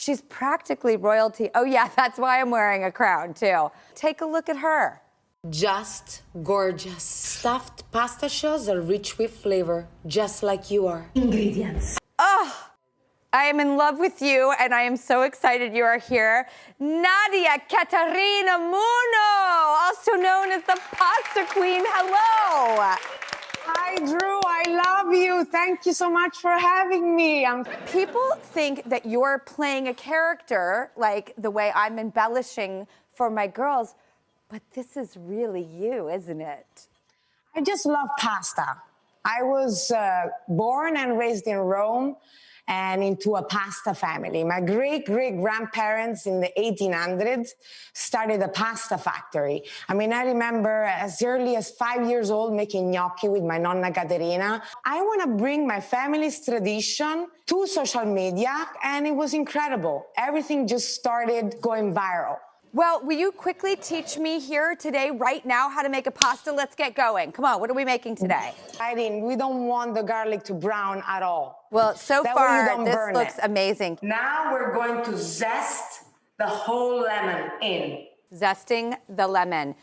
She's practically royalty. Oh yeah, that's why I'm wearing a crown too. Take a look at her. Just gorgeous. Stuffed pasta shells are rich with flavor, just like you are. Ingredients. Oh, I am in love with you, and I am so excited you are here. Nadia Caterina Muno, also known as the Pasta Queen. Hello. Hi, Drew. I love you. Thank you so much for having me. People think that you're playing a character, like the way I'm embellishing for my girls, but this is really you, isn't it? I just love pasta. I was born and raised in Rome and into a pasta family. My great-great-grandparents in the 1800s started a pasta factory. I mean, I remember as early as 5 years old making gnocchi with my nonna Caterina. I want to bring my family's tradition to social media, and it was incredible. Everything just started going viral. Well, will you quickly teach me here today, right now, how to make a pasta? Let's get going. Come on, what are we making today? Irene, we don't want the garlic to brown at all. Well, so That way you far, don't this burn looks it. amazing. Now we're going to zest the whole lemon in. Zesting the lemon.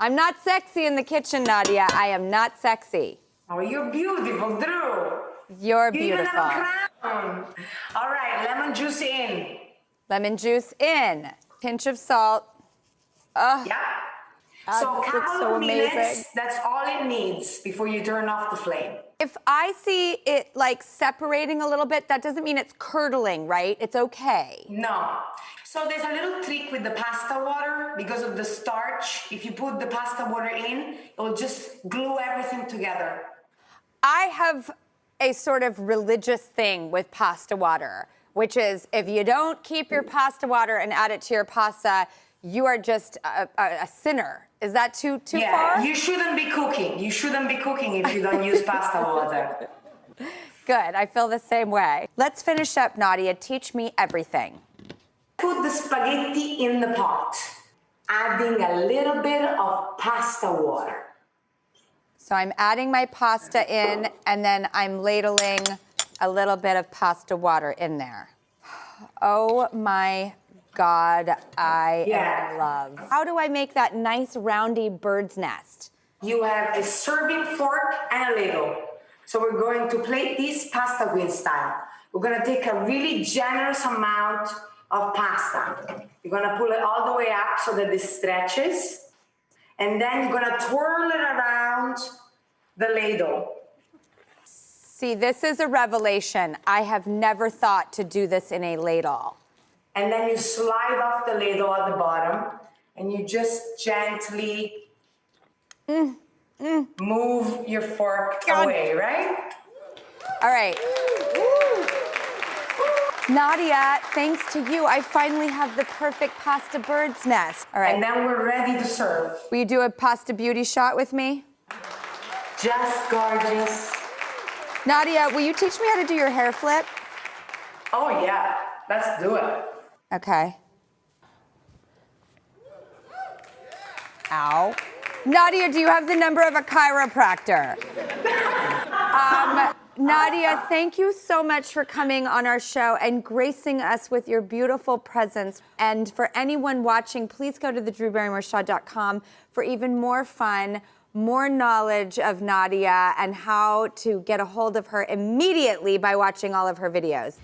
I'm not sexy in the kitchen, Nadia. I am not sexy. Oh, you're beautiful, Drew. You're You even beautiful. have a crown. All right, lemon juice in. Lemon juice in. Pinch of salt. Oh, Yeah. God, So this looks couple so of minutes, amazing. that's all it needs before you turn off the flame. If I see it like separating a little bit, that doesn't mean it's curdling, right? It's okay. No. So there's a little trick with the pasta water because of the starch. If you put the pasta water in, it will just glue everything together. I have a sort of religious thing with pasta water, which is if you don't keep your pasta water and add it to your pasta, you are just a sinner. Is that too far? Yeah, you shouldn't be cooking. You shouldn't be cooking if you don't use pasta water. Good, I feel the same way. Let's finish up, Nadia. Teach me everything. Put the spaghetti in the pot, adding a little bit of pasta water. So I'm adding my pasta in, and then I'm ladling a little bit of pasta water in there. Oh my God, I am in love. How do I make that nice roundy bird's nest? You have a serving fork and a ladle. So we're going to plate this pasta queen style. We're gonna take a really generous amount of pasta. You're gonna pull it all the way up so that it stretches. And then you're gonna twirl it around the ladle. See, this is a revelation. I have never thought to do this in a ladle. And then you slide off the ladle at the bottom and you just gently move your fork away, right? All right. Nadia, thanks to you, I finally have the perfect pasta bird's nest. All right. And then we're ready to serve. Will you do a pasta beauty shot with me? Just gorgeous. Nadia, will you teach me how to do your hair flip? Oh yeah, let's do it. Okay. Ow. Nadia, do you have the number of a chiropractor? Nadia, thank you so much for coming on our show and gracing us with your beautiful presence. And for anyone watching, please go to thedrewbarrymoreshow.com for even more fun, more knowledge of Nadia and how to get a hold of her immediately by watching all of her videos.